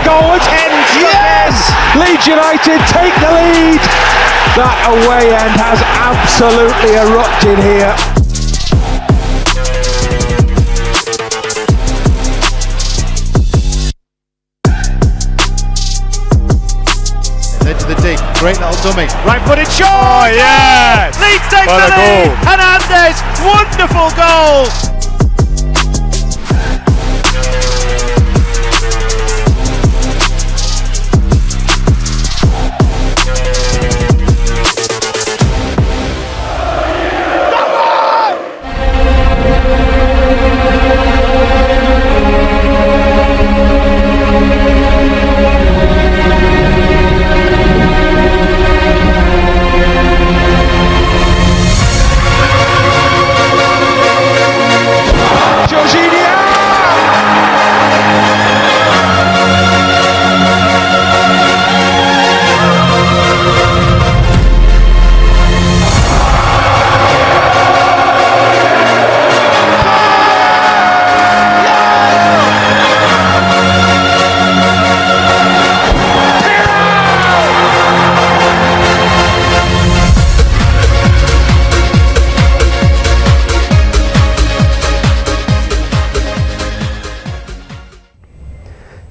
goal attends. Yes! Leeds United take the lead. That away end has absolutely erupted here. Into the deep, great little dummy, right-footed shot! Oh yes! Leeds take the lead! Hernandez, wonderful goal!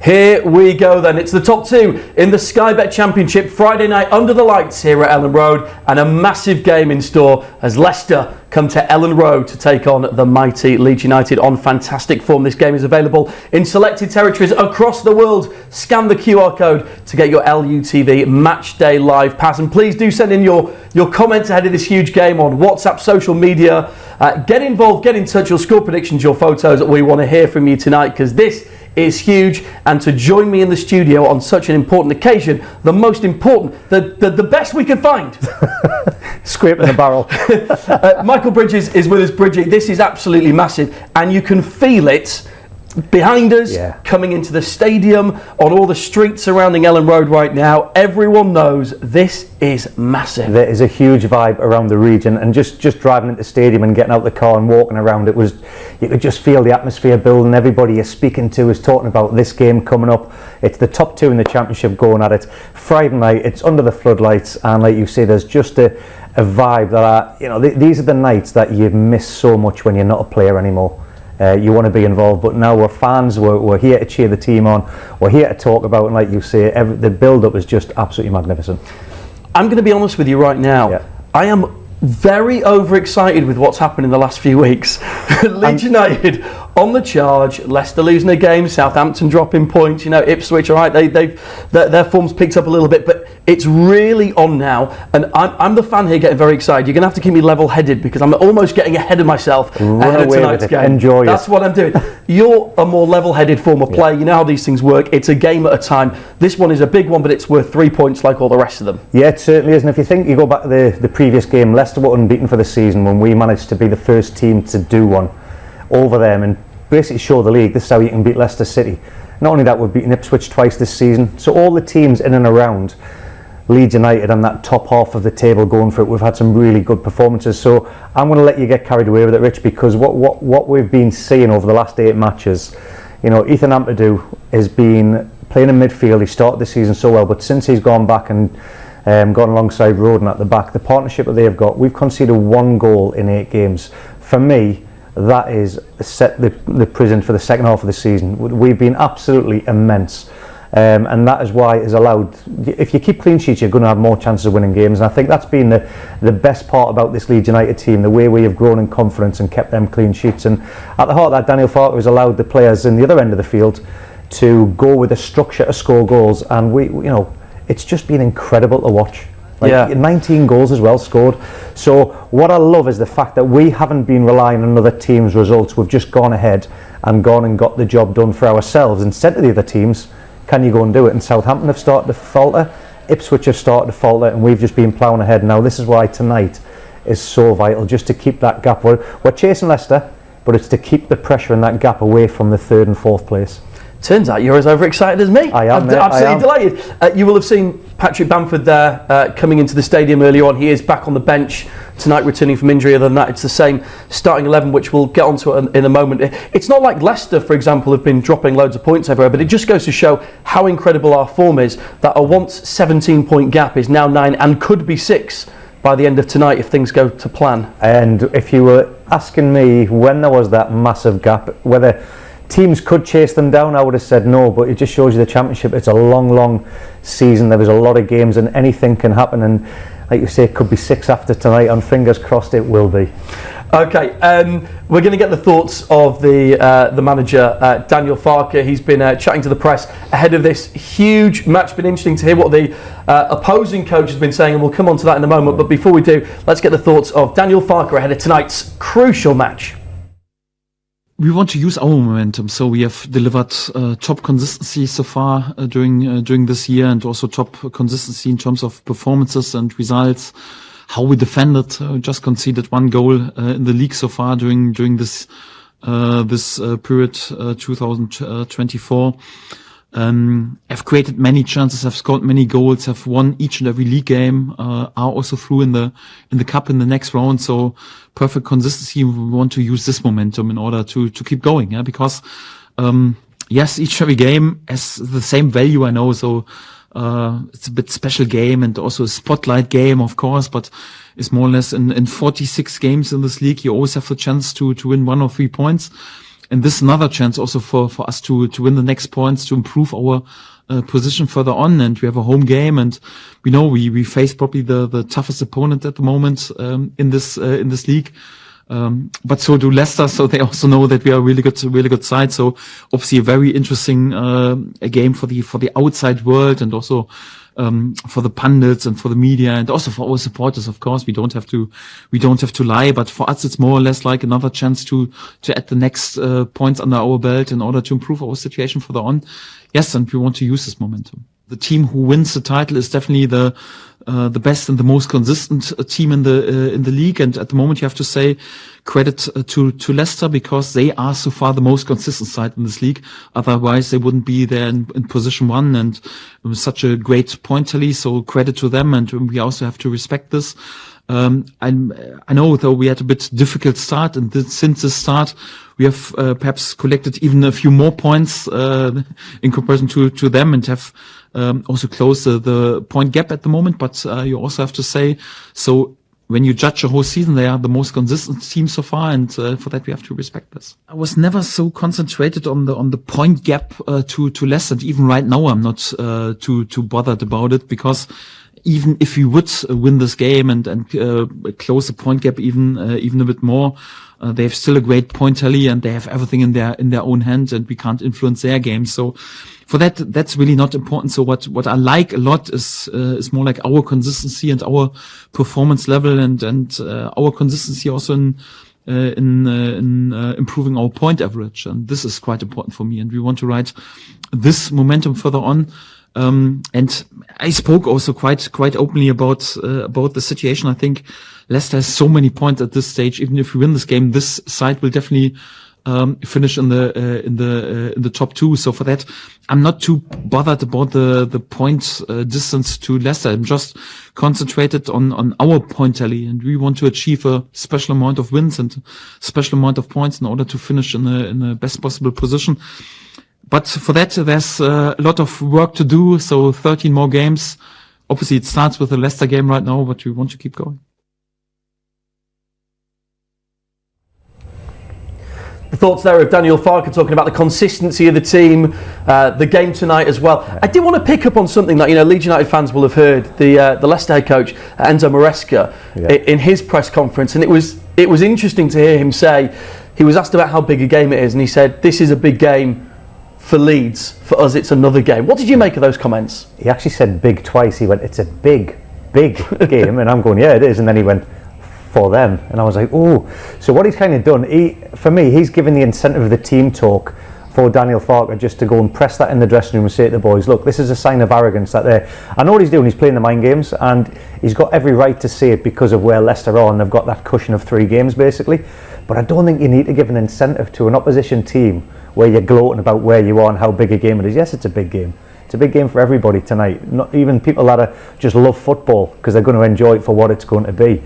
Here we go then. It's the top two in the Sky Bet Championship. Friday night under the lights here at Elland Road, and a massive game in store as Leicester come to Elland Road to take on the mighty Leeds United on fantastic form. This game is available in selected territories across the world. Scan the QR code to get your LUTV Matchday Live Pass, and please do send in your comments ahead of this huge game on WhatsApp, social media. Get involved, get in touch, your score predictions, your photos. We want to hear from you tonight because this is huge, and to join me in the studio on such an important occasion, the most important, the best we could find. Scraping the barrel. Michael Bridges is with us. Bridgie, this is absolutely massive, and you can feel it behind us, coming into the stadium, on all the streets surrounding Elland Road right now. Everyone knows this is massive. There is a huge vibe around the region, and just driving into the stadium and getting out the car and walking around, you could just feel the atmosphere building. Everybody you're speaking to is talking about this game coming up. It's the top two in the championship going at it. Friday night, it's under the floodlights, and like you say, there's just a vibe that these are the nights that you miss so much when you're not a player anymore. You want to be involved, but now we're fans, we're here to cheer the team on, we're here to talk about, and like you say, the build-up is just absolutely magnificent. I'm going to be honest with you right now. I am very overexcited with what's happened in the last few weeks. Leeds United on the charge, Leicester losing a game, Southampton dropping points, Ipswich, all right, their form's picked up a little bit, but it's really on now, and I'm the fan here getting very excited. You're going to have to keep me level-headed because I'm almost getting ahead of myself ahead of tonight's game. Enjoy it. That's what I'm doing. You're a more level-headed form of play. You know how these things work. It's a game at a time. This one is a big one, but it's worth 3 points like all the rest of them. Yeah, it certainly is. And if you go back to the previous game, Leicester were unbeaten for the season when we managed to be the first team to do one over them and basically show the league this is how you can beat Leicester City. Not only that, we've beaten Ipswich twice this season. So all the teams in and around Leeds United and that top half of the table going for it, we've had some really good performances. So I'm going to let you get carried away with it, Rich, because what we've been seeing over the last 8 matches, Ethan Ampadu has been playing in midfield. He started the season so well, but since he's gone back and gone alongside Roden at the back, the partnership that they've got, we've conceded 1 goal in 8 games. For me, that is set the prison for the second half of the season. We've been absolutely immense. And that is why it's allowed, if you keep clean sheets, you're going to have more chances of winning games. And I think that's been the best part about this Leeds United team, the way we have grown in confidence and kept them clean sheets. And at the heart of that, Daniel Farke has allowed the players in the other end of the field to go with a structure to score goals. And it's just been incredible to watch. 19 goals as well scored. So what I love is the fact that we haven't been relying on other teams' results. We've just gone ahead and got the job done for ourselves and said to the other teams, can you go and do it? And Southampton have started to falter, Ipswich have started to falter, and we've just been ploughing ahead. Now this is why tonight is so vital, just to keep that gap. We're chasing Leicester, but it's to keep the pressure and that gap away from the 3rd and 4th place. Turns out you're as overexcited as me. I am. I'm absolutely delighted. You will have seen Patrick Bamford there coming into the stadium earlier on. He is back on the bench tonight returning from injury. Other than that, it's the same starting 11, which we'll get onto in a moment. It's not like Leicester, for example, have been dropping loads of points everywhere, but it just goes to show how incredible our form is, that a once 17-point gap is now 9 and could be 6 by the end of tonight if things go to plan. And if you were asking me when there was that massive gap, whether teams could chase them down, I would have said no, but it just shows you the Championship. It's a long season. There was a lot of games and anything can happen, and like you say, it could be 6 after tonight, and fingers crossed it will be. Okay, we're going to get the thoughts of the manager, Daniel Farke. He's been chatting to the press ahead of this huge match. Been interesting to hear what the opposing coach has been saying, and we'll come on to that in a moment. But before we do, let's get the thoughts of Daniel Farke ahead of tonight's crucial match. We want to use our momentum, so we have delivered top consistency so far during this year, and also top consistency in terms of performances and results. How we defended, just conceded 1 goal in the league so far during this period 2024. Have created many chances, have scored many goals, have won each and every league game, are also through in the cup in the next round. So perfect consistency. We want to use this momentum in order to keep going. Yeah, because yes, each and every game has the same value, I know. So it's a bit special game and also a spotlight game, of course, but it's more or less in 46 games in this league, you always have the chance to win 1 or 3 points. And this is another chance also for us to win the next points, to improve our position further on. And we have a home game, and we know we face probably the toughest opponent at the moment in this league. But so do Leicester, so they also know that we are a really good side. So obviously a very interesting a game for the outside world, and also for the pundits and for the media, and also for our supporters. Of course, we don't have to lie, but for us it's more or less like another chance to add the next points under our belt in order to improve our situation further on. Yes, and we want to use this momentum. The team who wins the title is definitely the best and the most consistent team in the league. And at the moment, you have to say credit to Leicester, because they are so far the most consistent side in this league. Otherwise, they wouldn't be there in position 1, and it was such a great point tally. So credit to them, and we also have to respect this. I know though we had a bit difficult start, and since the start we have perhaps collected even a few more points in comparison to them, and have also closed the point gap at the moment. But you also have to say, so when you judge a whole season, they are the most consistent team so far, and for that we have to respect this. I was never so concentrated on the point gap to Leicester, and even right now I'm not too bothered about it, because even if we would win this game and close the point gap even a bit more, they have still a great point tally, and they have everything in their own hands, and we can't influence their game. So for that's really not important. So what I like a lot is more like our consistency and our performance level, and our consistency also in improving our point average. And this is quite important for me, and we want to ride this momentum further on. And I spoke also quite openly about the situation. I think Leicester has so many points at this stage. Even if we win this game, this side will definitely finish in the top 2. So for that, I'm not too bothered about the point distance to Leicester. I'm just concentrated on our point tally, and we want to achieve a special amount of wins and special amount of points in order to finish in the best possible position. But for that, there's a lot of work to do. So 13 more games. Obviously, it starts with the Leicester game right now, but we want to keep going. The thoughts there of Daniel Farke talking about the consistency of the team, the game tonight as well. I did want to pick up on something that Leeds United fans will have heard. The Leicester head coach Enzo Maresca in his press conference, and it was interesting to hear him say, he was asked about how big a game it is, and he said, "This is a big game for Leeds. For us, it's another game." What did you make of those comments? He actually said big twice. He went, "It's a big game," and I'm going, "Yeah, it is." And then he went, "For them," and I was like, "Oh." So what he's kind of done, for me, he's given the incentive of the team talk for Daniel Farke just to go and press that in the dressing room and say to the boys, "Look, this is a sign of arrogance that I know what he's doing. He's playing the mind games, and he's got every right to say it because of where Leicester are, and they've got that cushion of 3 games basically. But I don't think you need to give an incentive to an opposition team where you're gloating about where you are and how big a game it is. Yes, it's a big game. It's a big game for everybody tonight. Not even people that just love football, because they're going to enjoy it for what it's going to be.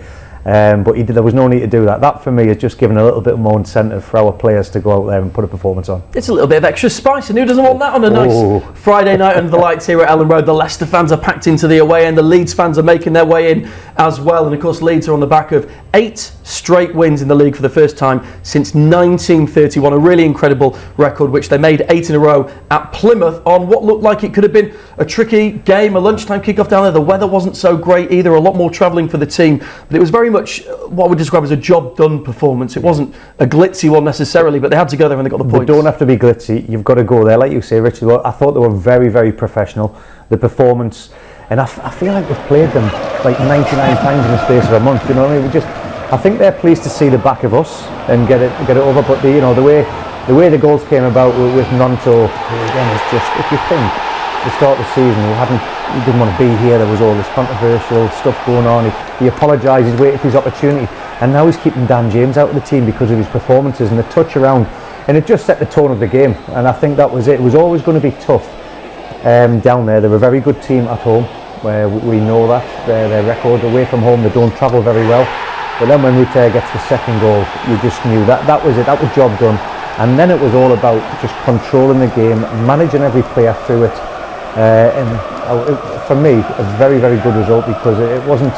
But there was no need to do that. That for me is just giving a little bit more incentive for our players to go out there and put a performance on. It's a little bit of extra spice, and who doesn't want that on a nice Friday night under the lights here at Elland Road? The Leicester fans are packed into the away end, the Leeds fans are making their way in as well, and of course Leeds are on the back of 8 straight wins in the league for the first time since 1931, a really incredible record, which they made 8 in a row at Plymouth on what looked like it could have been a tricky game, a lunchtime kickoff down there. The weather wasn't so great either, a lot more travelling for the team, but it was very much what I would describe as a job done performance. It wasn't a glitzy one necessarily, but they had to go there and they got the points. They don't have to be glitzy, you've got to go there, like you say, Richard. Well, I thought they were very, very professional. The performance, and I feel like we've played them like 99 times in the space of a month, you know what I mean? I think they're pleased to see the back of us and get it over, but the way the goals came about with Nonto, again, is just, if you think the start of the season he didn't want to be here, there was all this controversial stuff going on, he apologised, he's waiting for his opportunity, and now he's keeping Dan James out of the team because of his performances and the touch around, and it just set the tone of the game, and I think that was it. It was always going to be tough down there. They're a very good team at home, where we know that their record away from home, they don't travel very well, but then when Rutte gets the second goal, you just knew that was it, that was job done. And then it was all about just controlling the game, managing every player through it, and for me a very, very good result, because it wasn't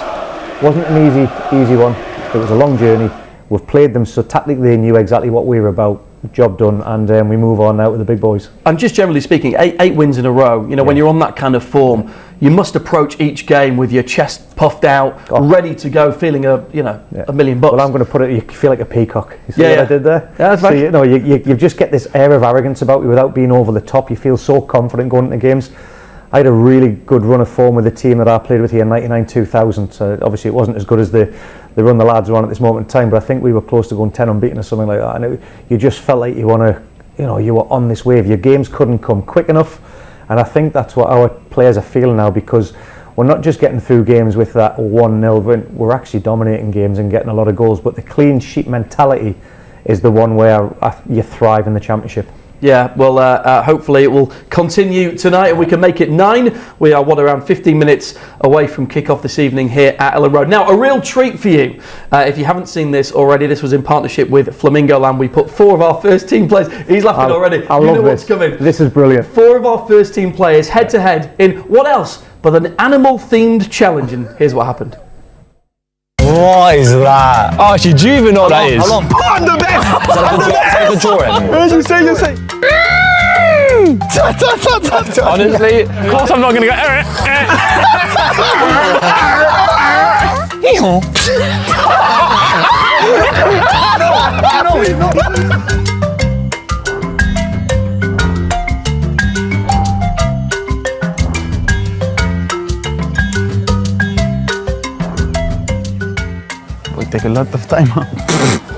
an easy one. It was a long journey. We've played them so tactically they knew exactly what we were about. Job done, and we move on now with the big boys. And just generally speaking, eight wins in a row, you know, when you're on that kind of form, you must approach each game with your chest puffed out, ready to go, feeling $1 million. Well, I'm going to put it, you feel like a peacock. You see what I did there? Yeah, that's right. So, you just get this air of arrogance about you without being over the top. You feel so confident going into games. I had a really good run of form with the team that I played with here in 99-2000. So obviously it wasn't as good as the run the lads were on at this moment in time, but I think we were close to going 10 unbeaten or something like that. And you just felt like you were on this wave. Your games couldn't come quick enough, and I think that's what our players are feeling now, because we're not just getting through games with that 1-0. We're actually dominating games and getting a lot of goals. But the clean sheet mentality is the one where you thrive in the Championship. Yeah, well, hopefully it will continue tonight and we can make it 9. We are, around 15 minutes away from kick-off this evening here at Elland Road. Now, a real treat for you, if you haven't seen this already, this was in partnership with Flamingo Land. We put 4 of our first team players, he's laughing already, I love what's coming. This is brilliant. 4 of our first team players head-to-head in what else but an animal-themed challenge, and here's what happened. What is that? Oh, actually, do you even know what that is? How long? On the best! Is that a drawing? You say. Honestly, of course I'm not going to go. We take a lot of time.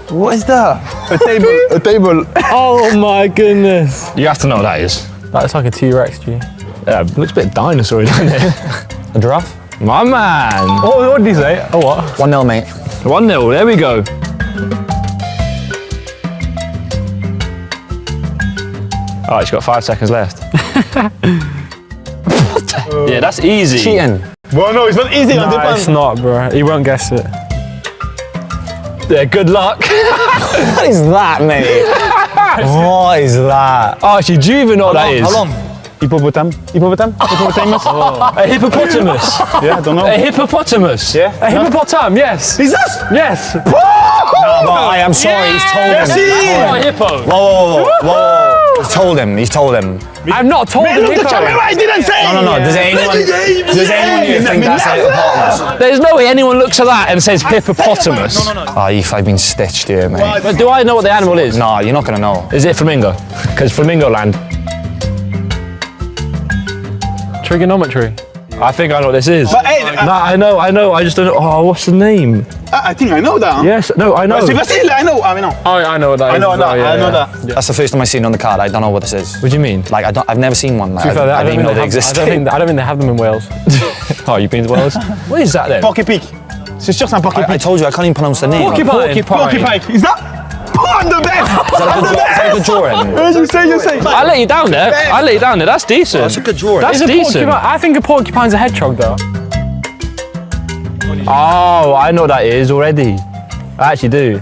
What is that? A table. Oh my goodness. You have to know what that is. That's like a T-Rex, G. Yeah, looks a bit dinosaur, doesn't it? A giraffe? My man. What did he say? Oh, what? 1-0, mate. 1-0, there we go. Alright, he's got 5 seconds left. Yeah, that's easy. Cheating. Well, no, it's not easy. No, it's not, bro. He won't guess it. Yeah, good luck. What is that, mate? What is that? Oh, actually, do you even know what that is? How long? Hippopotamus? A hippopotamus. Yeah, I don't know. A hippopotamus. Yeah. A hippopotam, yes. Is that? Yes. No, but I am sorry, he's told him. Oh, a hippo. Whoa. He's told him. I've not told him. I didn't say. No. Does anyone here think that's a hippopotamus? There's no way anyone looks at that and says hippopotamus. No. I've been stitched here, mate. But do I know what the animal is? No, you're not going to know. Is it flamingo? Because Flamingo Land. Trigonometry. I think I know what this is. But hey, no, I know. I just don't know. Oh, what's the name? I think I know that. Huh? Yes, no, I know. Vasile, I know. I know what that is. I know that. That's the first time I've seen it on the card. I don't know what this is. What do you mean? Like, I've never seen one. Like, I didn't even know they existed. I don't think they have them in Wales. Oh, you've been to Wales? What is that then? Pocket Peak. C'est sûr, c'est un Pocket I Peak. told you, I can't even pronounce the name. Porcupine. Is that? On the best! Is that a good drawing? You say. I let you down there. That's decent. That's a good drawing. That's decent. I think a porcupine's a hedgehog, though. Oh, I know what that is already. I actually do.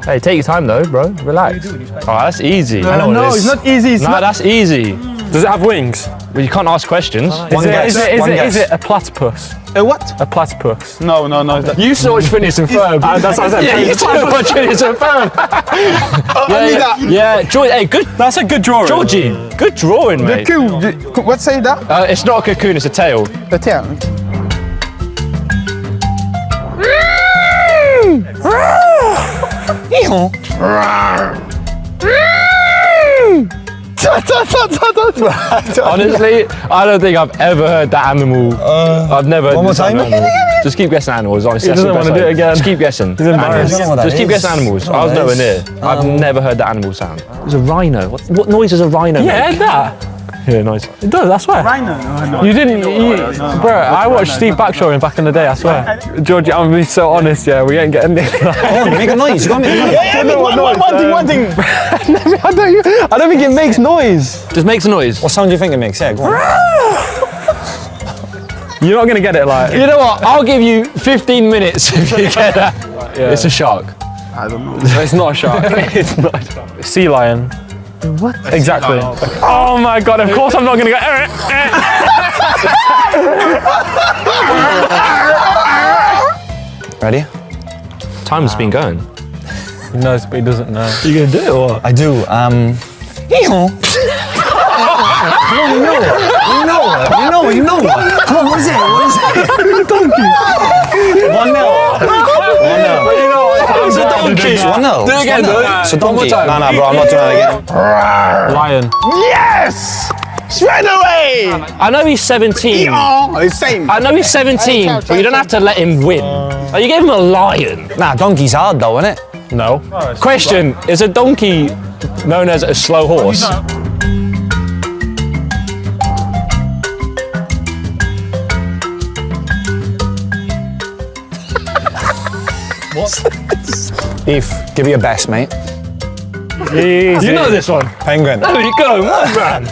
Hey, take your time though, bro. Relax. Oh, that's easy. I know No, what it it's is. not easy. It's No, not. that's easy. Does it have wings? Well, you can't ask questions. Is it a platypus? A what? A platypus. No. You so much Phineas and Ferb. That's what I said. Yeah, you so much Phineas and Ferb. Only that. Yeah, George, hey, good. That's a good drawing. Georgie, good drawing, The mate. what say that? It's not a cocoon, it's a tail. The tail. Honestly, I don't think I've ever heard that animal. I've never heard One more this time? animal. Just keep guessing animals, honestly. He doesn't want to do it again. Just keep guessing. He's embarrassed. Just keep guessing animals. I was nowhere near. I've never heard that animal sound. It was a rhino. What noise does a rhino Yeah, make? that. Yeah, nice. It does, I swear. Rhino. You didn't, bro. I watched Steve Backshaw back in the day. I swear. Georgie, I'm being so honest. Yeah, we ain't getting this. Come on, make a noise. You gotta make a noise. Yeah, one thing. I don't think it makes noise. Just makes a noise. What sound do you think it makes? Yeah, go on. You're not gonna get it, like. You know what? I'll give you 15 minutes if you get that. Yeah. It's a shark. It's not a shark. It's not a shark. Sea lion. What? Exactly. Oh my god, of course I'm not gonna go. Ready? Time's been going. He knows, but he doesn't know. You gonna do it or what? I do. You know. Come on, what is it? Donkey. 1-0. It's a donkey. It's 1-0. Do it again, though. It's a donkey. One more time. No, bro, I'm not doing that again. Lion. Yes! Straight away! I know he's 17. Oh, it's same. I know he's 17, but you don't have to let him win. Oh, you gave him a lion. Nah, donkey's hard though, isn't it? No. Question, is a donkey known as a slow horse? Eve, give it your best, mate. Easy. You know this one. Penguin. There you go, one man.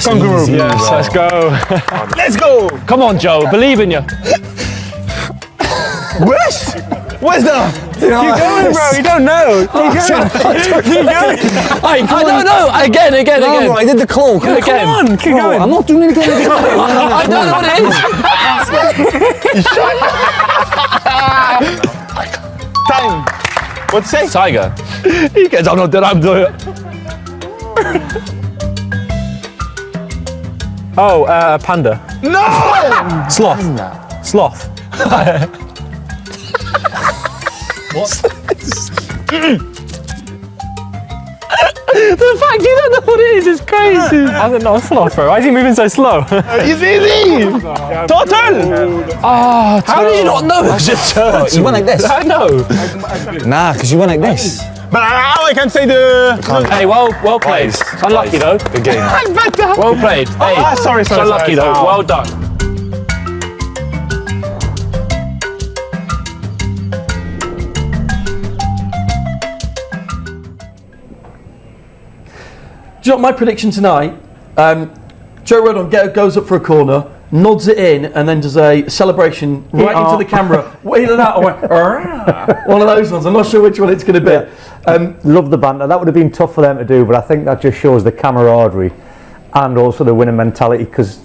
Kangaroo. Yes, let's go. Let's go! Come on, Joe, believe in you. Where's the? Keep going, bro. You don't know. Keep going. I don't know. Again. No, bro, I did the claw. Come Again. on, keep going. I'm not doing it again. I don't know what it is. Time. What's say? Tiger. He gets, I'm not doing it. Oh, panda. No! Sloth. Sloth. The fact you don't know what it is crazy. I don't know, sloth, bro. Why is he moving so slow? It's easy! Total! How do you not know it's a turtle? You went like this. I know. Nah, because you went like this. But how I can say the... Hey, well played. It's unlucky though. Good game. Well played. Hey, sorry. it's unlucky though. Oh. Well done. Do you know what my prediction tonight? Joe Rodon goes up for a corner, nods it in, and then does a celebration right into the camera. Either that or one of those ones. I'm not sure which one it's going to be. Love the banter. That would have been tough for them to do, but I think that just shows the camaraderie and also the winning mentality, because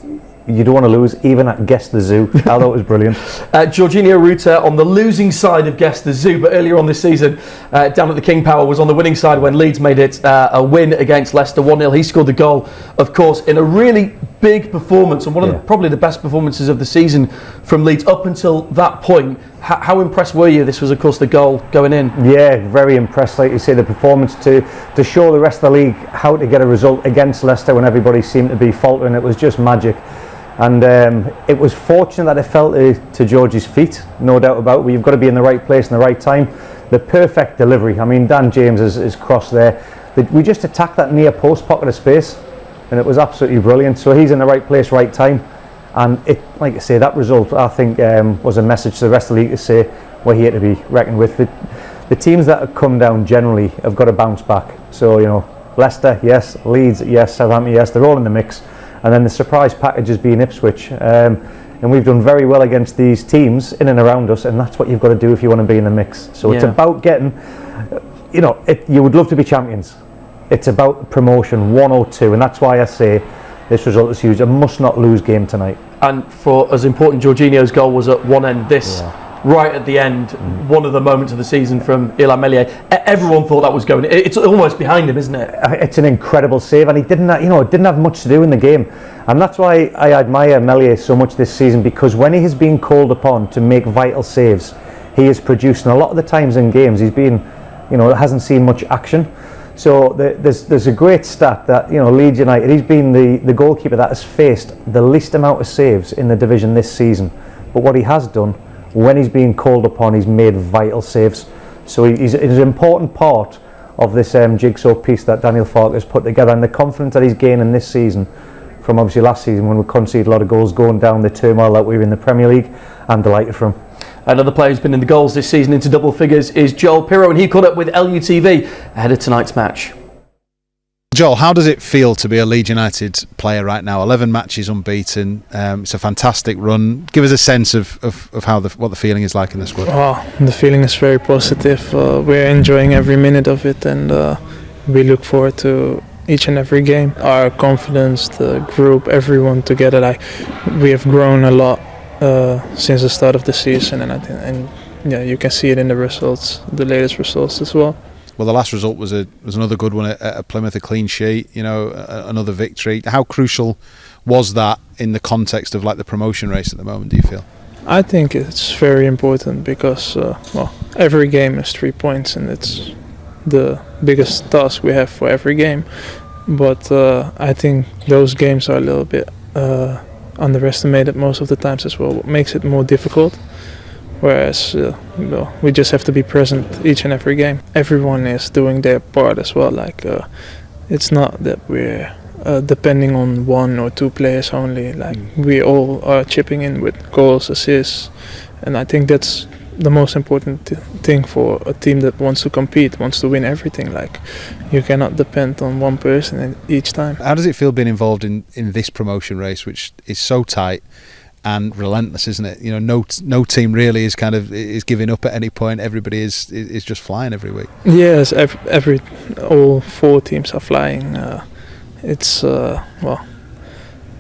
you don't want to lose, even at Guess the Zoo. I thought it was brilliant. Jorginho Ruta on the losing side of Guess the Zoo, but earlier on this season, down at the King Power, was on the winning side when Leeds made it a win against Leicester 1-0. He scored the goal, of course, in a really big performance, and one of probably the best performances of the season from Leeds up until that point. How impressed were you? This was, of course, the goal going in. Yeah, very impressed, like you say, the performance to show the rest of the league how to get a result against Leicester when everybody seemed to be faltering. It was just magic. And it was fortunate that it fell to George's feet, no doubt about it. But you've got to be in the right place in the right time. The perfect delivery. I mean, Dan James is crossed there. We just attacked that near post pocket of space, and it was absolutely brilliant. So he's in the right place, right time. And it, like I say, that result, I think, was a message to the rest of the league to say we're here to be reckoned with. The teams that have come down generally have got to bounce back. So, you know, Leicester, yes. Leeds, yes. Southampton, yes. They're all in the mix. And then the surprise package has been Ipswich. and we've done very well against these teams in and around us, and that's what you've got to do if you want to be in the mix. So it's about getting, you would love to be champions. It's about promotion 1 or 2, and that's why I say this result is huge. A must not lose game tonight. And for as important, Jorginho's goal was at one end. This right at the end, one of the moments of the season from Illan Meslier. Everyone thought that was going. It's almost behind him, isn't it? It's an incredible save, and he didn't have much to do in the game, and that's why I admire Meslier so much this season, because when he has been called upon to make vital saves, he is producing. A lot of the times in games, he's been, hasn't seen much action. So there's a great stat that Leeds United, he's been the goalkeeper that has faced the least amount of saves in the division this season. But what he has done, when he's been called upon, he's made vital saves. So he's an important part of this jigsaw piece that Daniel Farke has put together, and the confidence that he's gaining this season from obviously last season when we conceded a lot of goals, going down the turmoil that we were in the Premier League. I'm delighted for him. Another player who's been in the goals this season into double figures is Joel Pirro, and he caught up with LUTV ahead of tonight's match. Joel, how does it feel to be a Leeds United player right now? 11 matches unbeaten. It's a fantastic run. Give us a sense of how what the feeling is like in the squad. Oh, the feeling is very positive. We're enjoying every minute of it, and we look forward to each and every game. Our confidence, the group, everyone together, we have grown a lot since the start of the season, and you can see it in the results, the latest results as well. Well, the last result was another good one at Plymouth, a clean sheet, another victory. How crucial was that in the context of the promotion race at the moment, do you feel? I think it's very important because every game is 3 points, and it's the biggest task we have for every game. But I think those games are a little bit underestimated most of the times as well, what makes it more difficult. Whereas we just have to be present each and every game. Everyone is doing their part as well. It's not that we're depending on 1 or 2 players only. We all are chipping in with goals, assists, and I think that's the most important thing for a team that wants to compete, wants to win everything. You cannot depend on one person each time. How does it feel being involved in this promotion race, which is so tight and relentless, isn't it? No team really is giving up at any point. Everybody is just flying every week. Yes, all 4 teams are flying. It's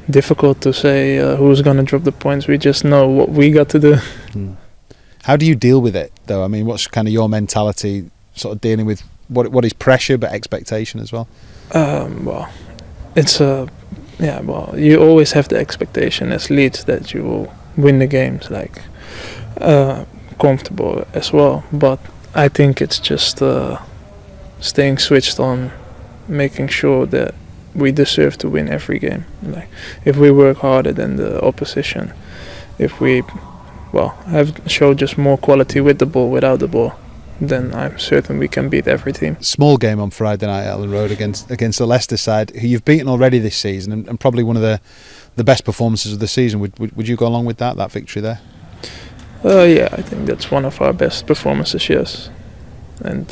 difficult to say who's going to drop the points. We just know what we got to do. How do you deal with it, though? I mean, what's your mentality, sort of dealing with what is pressure but expectation as well? It's you always have the expectation as Leeds that you will win the games, comfortable as well. But I think it's just staying switched on, making sure that we deserve to win every game. If we work harder than the opposition, if we have showed just more quality with the ball, without the ball, then I'm certain we can beat every team. Small game on Friday night at Elland Road against the Leicester side, who you've beaten already this season, and probably one of the best performances of the season. Would you go along with that victory there? Yeah, I think that's one of our best performances, yes. And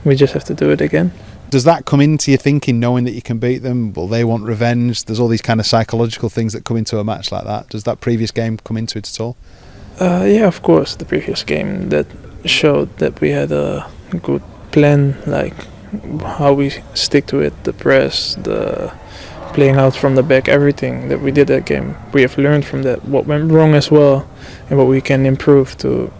we just have to do it again. Does that come into your thinking, knowing that you can beat them? Will they want revenge? There's all these kind of psychological things that come into a match like that. Does that previous game come into it at all? Yeah, of course. The previous game that showed that we had a good plan, how we stick to it, the press, the playing out from the back, everything that we did that game. We have learned from that what went wrong as well, and what we can improve to.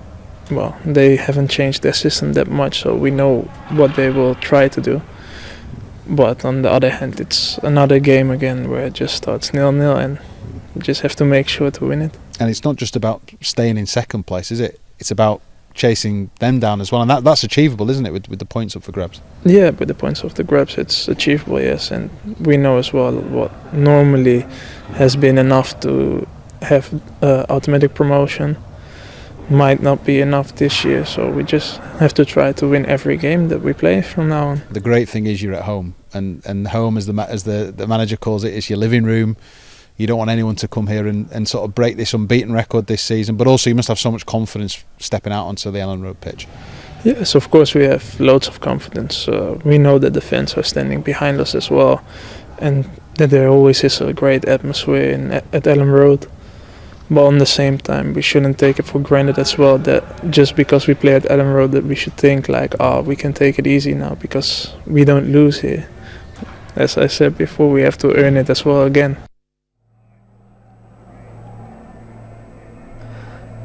They haven't changed their system that much, so we know what they will try to do. But on the other hand, it's another game again where it just starts 0-0, and we just have to make sure to win it. And it's not just about staying in second place, is it? It's about chasing them down as well, and that's achievable, isn't it, with the points up for grabs? Yeah, with the points up for grabs, it's achievable, yes. And we know as well what normally has been enough to have automatic promotion might not be enough this year, so we just have to try to win every game that we play from now on. The great thing is you're at home, and home, as the manager calls it, is your living room. You don't want anyone to come here and sort of break this unbeaten record this season, but also you must have so much confidence stepping out onto the Elland Road pitch. Yes, of course we have loads of confidence. We know that the fans are standing behind us as well, and that there always is a great atmosphere at Elland Road. But on the same time, we shouldn't take it for granted as well that just because we play at Elland Road that we should think like, oh, we can take it easy now because we don't lose here. As I said before, we have to earn it as well again.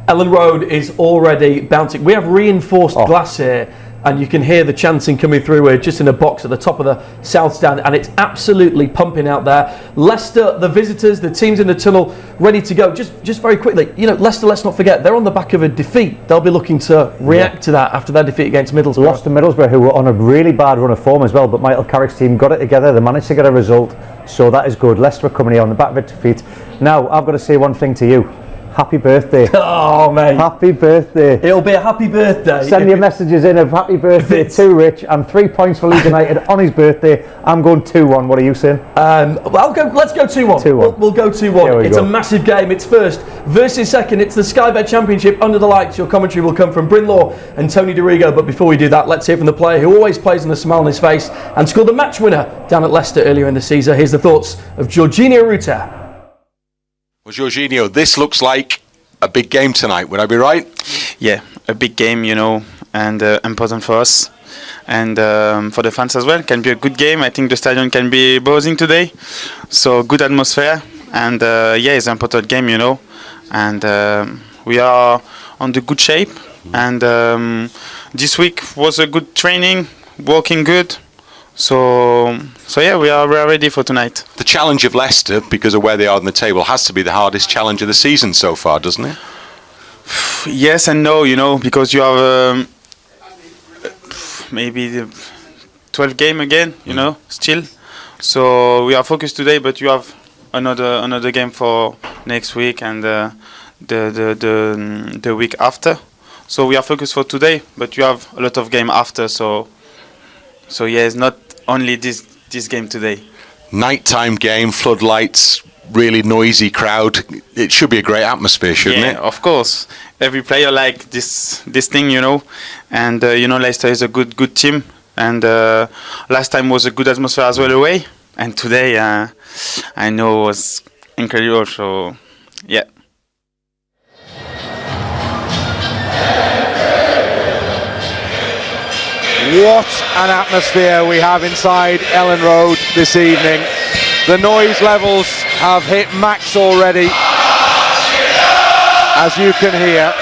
Elland Road is already bouncing. We have reinforced glass here, and you can hear the chanting coming through. We're just in a box at the top of the south stand, and it's absolutely pumping out there. Leicester, the visitors, the teams in the tunnel, ready to go. Just very quickly, you know, Leicester, let's not forget, they're on the back of a defeat. They'll be looking to react to that after their defeat against Middlesbrough. Lost to Middlesbrough, who were on a really bad run of form as well, but Michael Carrick's team got it together. They managed to get a result, so that is good. Leicester are coming here on the back of a defeat. Now, I've got to say one thing to you. Happy birthday. Oh, mate. Happy birthday. It'll be a happy birthday. Send your messages in of happy birthday to Rich, and 3 points for Leeds United on his birthday. I'm going 2-1. What are you saying? Let's go 2-1. We'll go 2-1. It's a massive game. It's first versus second. It's the Sky Bet Championship under the lights. Your commentary will come from Bryn Law and Tony DeRigo. But before we do that, let's hear from the player who always plays with a smile on his face and scored the match winner down at Leicester earlier in the season. Here's the thoughts of Jorginho Ruta. Well, Jorginho, this looks like a big game tonight. Would I be right? Yeah, a big game, you know, and important for us and for the fans as well. Can be a good game. I think the stadium can be buzzing today, so good atmosphere. And yeah, it's an important game, you know, and we are on the good shape. And this week was a good training, working good. So yeah, we are ready for tonight. The challenge of Leicester, because of where they are on the table, has to be the hardest challenge of the season so far, doesn't it? Yes and no, you know, because you have maybe the 12th game again, you know, still. So we are focused today, but you have another game for next week and the week after. So we are focused for today, but you have a lot of game after. So yeah, it's not only this game today. Nighttime game, floodlights, really noisy crowd. It should be a great atmosphere, shouldn't it? Yeah, of course. Every player like this thing, you know. And you know, Leicester is a good team. And last time was a good atmosphere as well away. And today, I know it was incredible. So yeah. What an atmosphere we have inside Elland Road this evening. The noise levels have hit max already, as you can hear.